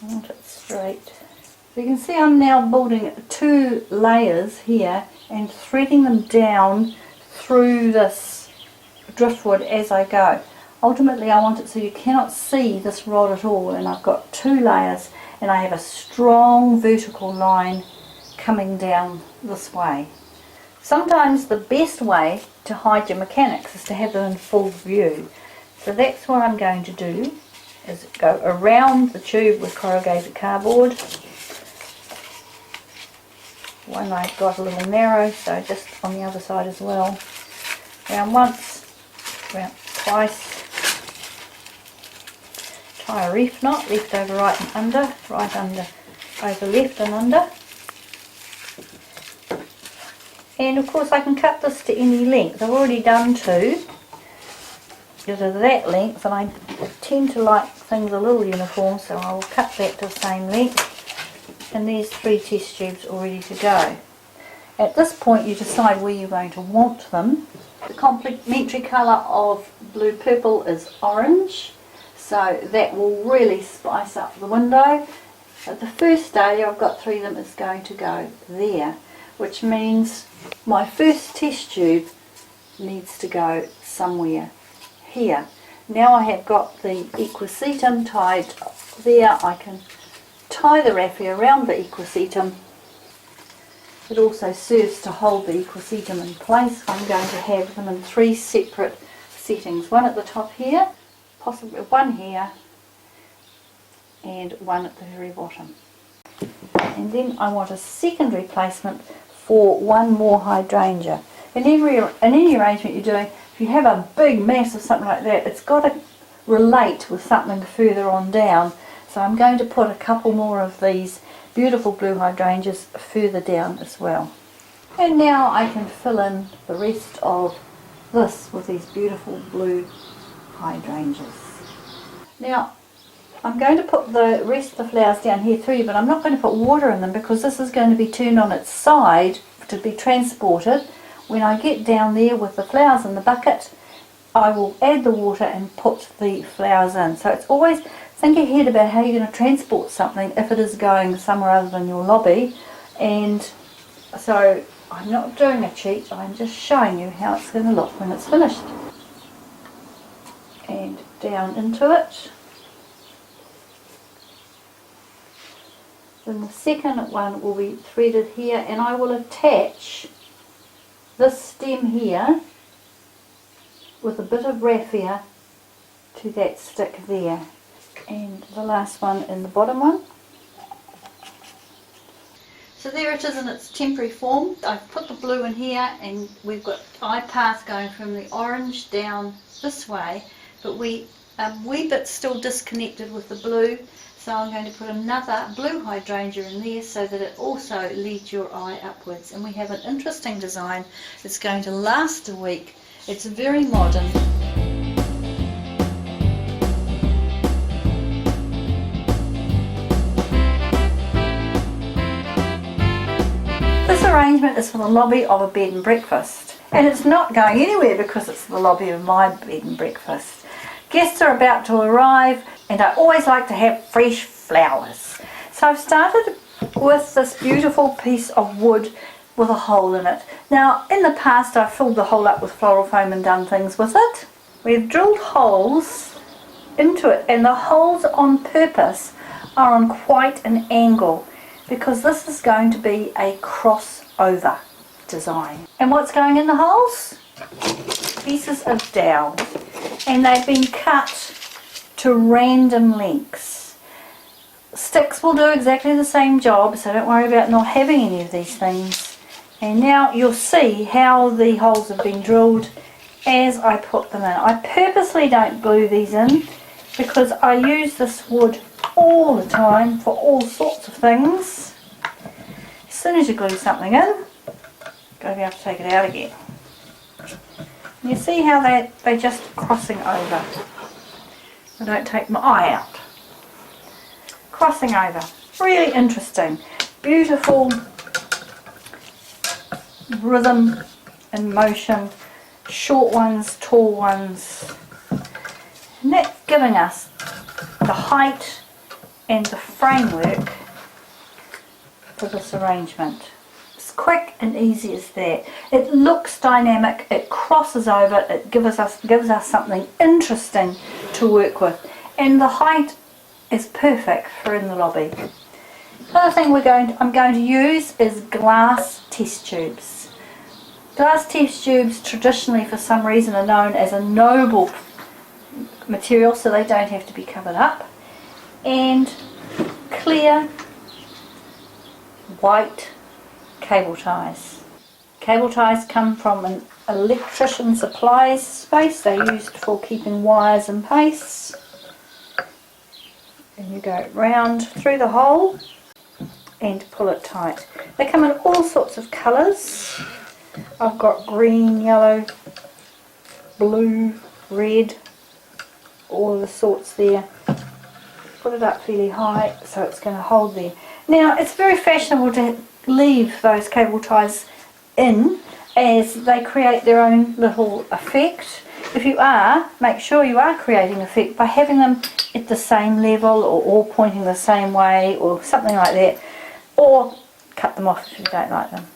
I want it straight. So you can see I'm now building 2 layers here and threading them down through this driftwood as I go. Ultimately I want it so you cannot see this rod at all, and I've got 2 layers and I have a strong vertical line coming down this way. Sometimes the best way to hide your mechanics is to have them in full view. So that's what I'm going to do, is go around the tube with corrugated cardboard. One I got a little narrow, so just on the other side as well. Round once, round twice. Tie a reef knot, left over right and under, right under over left and under. And of course I can cut this to any length. I've already done 2 that are that length, and I tend to like things a little uniform, so I will cut that to the same length. And there's 3 test tubes all ready to go. At this point you decide where you're going to want them. The complementary colour of blue purple is orange, so that will really spice up the window. But the first dahlia, I've got 3 of them, is going to go there, which means my first test tube needs to go somewhere here. Now I have got the equisetum tied there, I can tie the raffia around the equisetum. It also serves to hold the equisetum in place. I'm going to have them in 3 separate settings. One at the top here, possibly one here, and one at the very bottom. And then I want a secondary placement for 1 more hydrangea. In any arrangement you're doing, if you have a big mass of something like that, it's got to relate with something further on down. So I'm going to put a couple more of these beautiful blue hydrangeas further down as well. And now I can fill in the rest of this with these beautiful blue hydrangeas. Now I'm going to put the rest of the flowers down here through, but I'm not going to put water in them because this is going to be turned on its side to be transported. When I get down there with the flowers in the bucket, I will add the water and put the flowers in. So it's always think ahead about how you're going to transport something if it is going somewhere other than your lobby. And so I'm not doing a cheat, I'm just showing you how it's going to look when it's finished. And down into it. Then the second one will be threaded here, and I will attach this stem here with a bit of raffia to that stick there. And the last one in the bottom one. So there it is in its temporary form. I've put the blue in here, and we've got eye path going from the orange down this way, but we a wee bit still disconnected with the blue, so I'm going to put another blue hydrangea in there so that it also leads your eye upwards. And we have an interesting design. It's going to last a week. It's very modern. This arrangement is for the lobby of a bed and breakfast, and it's not going anywhere because it's the lobby of my bed and breakfast. Guests are about to arrive, and I always like to have fresh flowers. So I've started with this beautiful piece of wood with a hole in it. Now in the past I've filled the hole up with floral foam and done things with it. We've drilled holes into it, and the holes on purpose are on quite an angle because this is going to be a crossover design. And what's going in the holes? Pieces of dowel, and they've been cut to random lengths. Sticks will do exactly the same job, so don't worry about not having any of these things. And now you'll see how the holes have been drilled as I put them in. I purposely don't glue these in because I use this wood all the time for all sorts of things. As soon as you glue something in, you've got to be able to take it out again. You see how they're just crossing over. I don't take my eye out. Crossing over. Really interesting. Beautiful rhythm and motion. Short ones, tall ones. And that's giving us the height and the framework for this arrangement. It's quick and easy as that. It looks dynamic, it crosses over, it gives us something interesting to work with. And the height is perfect for in the lobby. The other thing I'm going to use is glass test tubes. Glass test tubes traditionally for some reason are known as a noble material, so they don't have to be covered up. And clear white cable ties. Cable ties come from an electrician supplies space. They're used for keeping wires in place. And you go round through the hole and pull it tight. They come in all sorts of colours. I've got green, yellow, blue, red, all the sorts there. Put it up fairly high so it's going to hold there. Now it's very fashionable to leave those cable ties in as they create their own little effect. If you are, make sure you are creating effect by having them at the same level or all pointing the same way or something like that, or cut them off if you don't like them.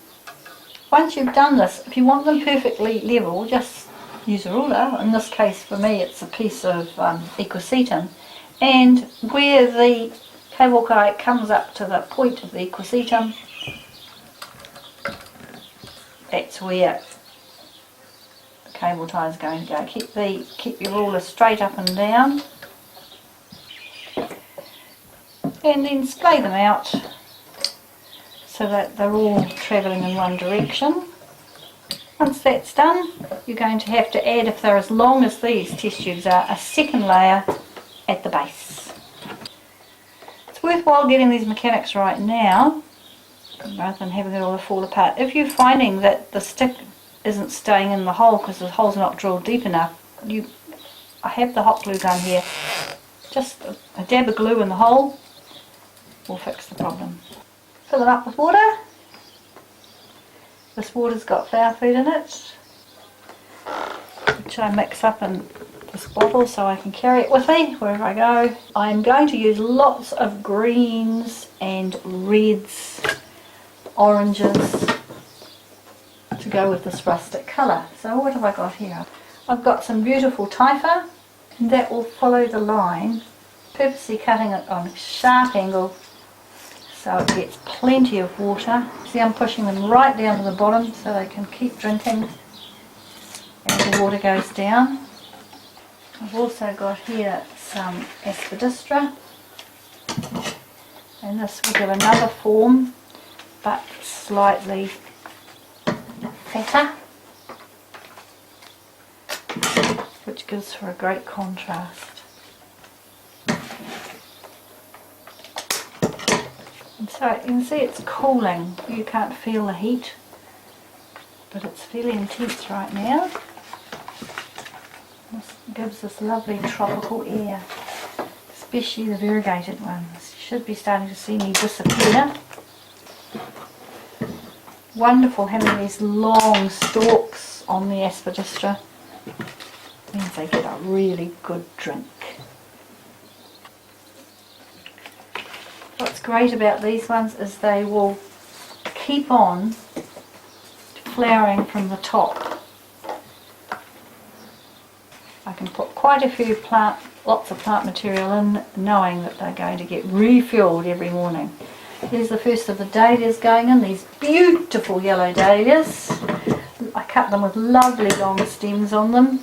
Once you've done this, if you want them perfectly level, just use a ruler. In this case for me it's a piece of equisetum, and where the cable tie comes up to the point of the equisetum, that's where the cable tie is going to go. Keep your ruler straight up and down, and then splay them out so that they're all travelling in one direction. Once that's done, you're going to have to add, if they're as long as these test tubes are, a second layer at the base. It's worthwhile getting these mechanics right now rather than having it all fall apart. If you're finding that the stick isn't staying in the hole because the hole's not drilled deep enough, I have the hot glue gun here. Just a dab of glue in the hole will fix the problem. Fill it up with water. This water's got flower food in it, which I mix up in this bottle so I can carry it with me wherever I go. I'm going to use lots of greens and reds, oranges to go with this rustic colour. So what have I got here? I've got some beautiful Typha, and that will follow the line, purposely cutting it on a sharp angle so it gets plenty of water. See, I'm pushing them right down to the bottom so they can keep drinking as the water goes down. I've also got here some aspidistra, and this will give another form but slightly fatter, which gives her a great contrast. And so you can see it's cooling. You can't feel the heat, but it's fairly intense right now. This gives this lovely tropical air, especially the variegated ones. You should be starting to see me disappear. Wonderful having these long stalks on the aspidistra. Means they get a really good drink. What's great about these ones is they will keep on flowering from the top. I can put quite a few lots of plant material in, knowing that they're going to get refilled every morning. Here's the first of the dahlias going in, these beautiful yellow dahlias. I cut them with lovely long stems on them.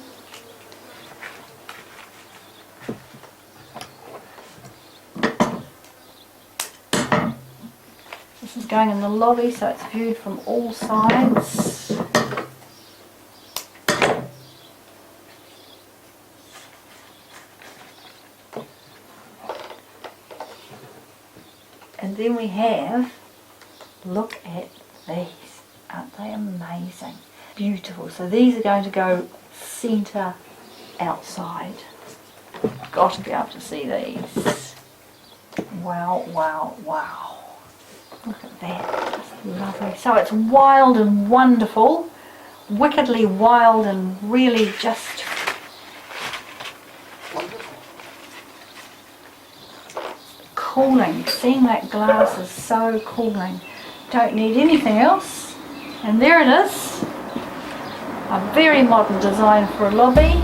It's going in the lobby so it's viewed from all sides. And then we have, look at these, aren't they amazing? Beautiful. So these are going to go centre outside. Got to be able to see these. Wow, wow, wow. Look at that. That's lovely. So it's wild and wonderful. Wickedly wild and really just cooling. Seeing that glass is so cooling. Don't need anything else. And there it is. A very modern design for a lobby.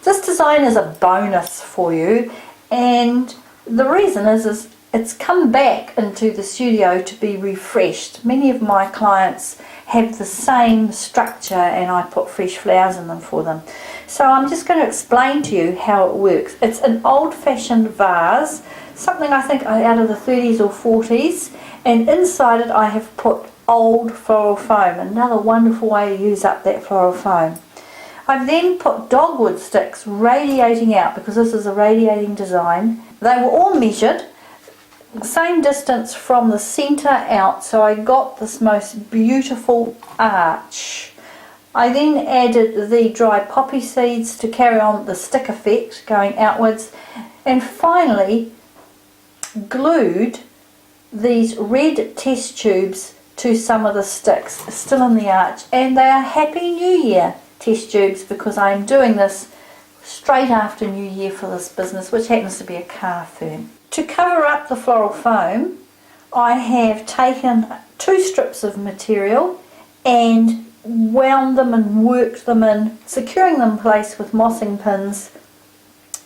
This design is a bonus for you, and the reason is it's come back into the studio to be refreshed. Many of my clients have the same structure and I put fresh flowers in them for them. So I'm just going to explain to you how it works. It's an old-fashioned vase, something I think out of the 30s or 40s, and inside it I have put old floral foam, another wonderful way to use up that floral foam. I've then put dogwood sticks radiating out, because this is a radiating design. They were all measured, same distance from the centre out, so I got this most beautiful arch. I then added the dried poppy seeds to carry on the stick effect going outwards, and finally glued these red test tubes to some of the sticks still in the arch, and they are Happy New Year test tubes because I'm doing this straight after New Year for this business, which happens to be a car firm. To cover up the floral foam, I have taken 2 strips of material and wound them and worked them in, securing them in place with mossing pins,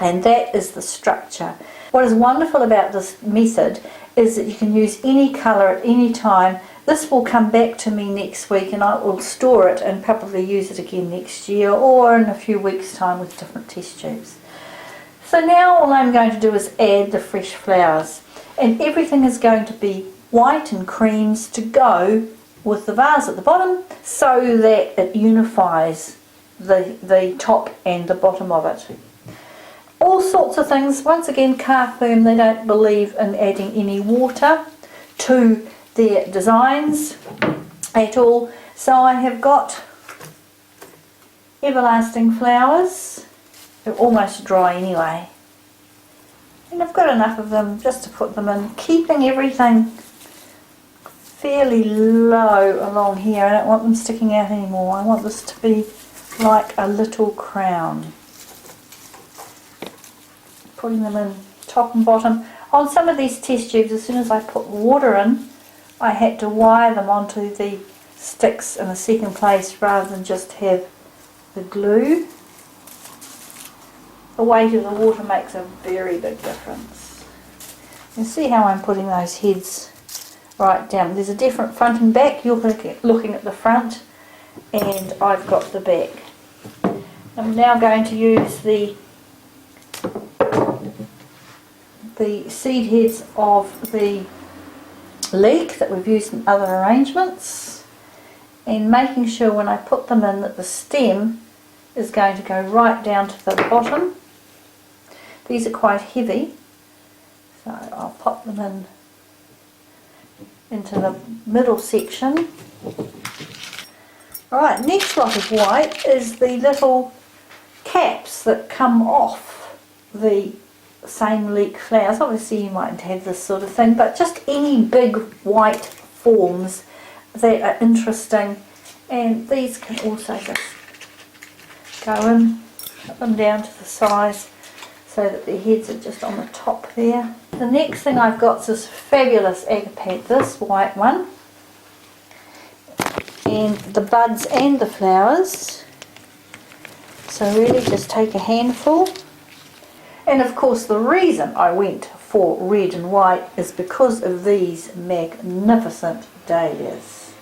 and that is the structure. What is wonderful about this method is that you can use any colour at any time. This will come back to me next week and I will store it and probably use it again next year or in a few weeks' time with different test tubes. So now all I'm going to do is add the fresh flowers, and everything is going to be white and creams to go with the vase at the bottom so that it unifies the top and the bottom of it. All sorts of things. Once again, car firm, they don't believe in adding any water to their designs at all. So I have got everlasting flowers. They're almost dry anyway. And I've got enough of them just to put them in, keeping everything fairly low along here. I don't want them sticking out anymore. I want this to be like a little crown. Putting them in top and bottom. On some of these test tubes, as soon as I put water in, I had to wire them onto the sticks in a second place rather than just have the glue. The weight of the water makes a very big difference. You see how I'm putting those heads right down. There's a different front and back. You're looking at the front and I've got the back. I'm now going to use the seed heads of the leek that we've used in other arrangements, and making sure when I put them in that the stem is going to go right down to the bottom. These are quite heavy, so I'll pop them in into the middle section. Alright, next lot of white is the little caps that come off the same leek flowers. Obviously you might have this sort of thing, but just any big white forms that are interesting, and these can also just go in, put them down to the size so that the heads are just on the top there. The next thing I've got is this fabulous agapant, this white one, and the buds and the flowers. So really just take a handful. And of course the reason I went for red and white is because of these magnificent dahlias.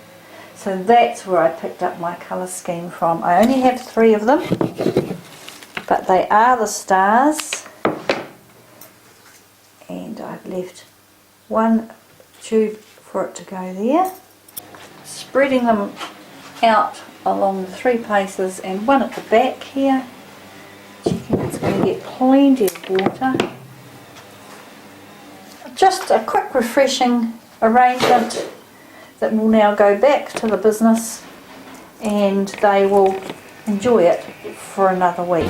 So that's where I picked up my colour scheme from. I only have 3 of them, but they are the stars, and I've left 1 tube for it to go there. Spreading them out along the 3 places and 1 at the back here. Checking it's going to get plenty of water. Just a quick refreshing arrangement that will now go back to the business, and they will enjoy it for another week.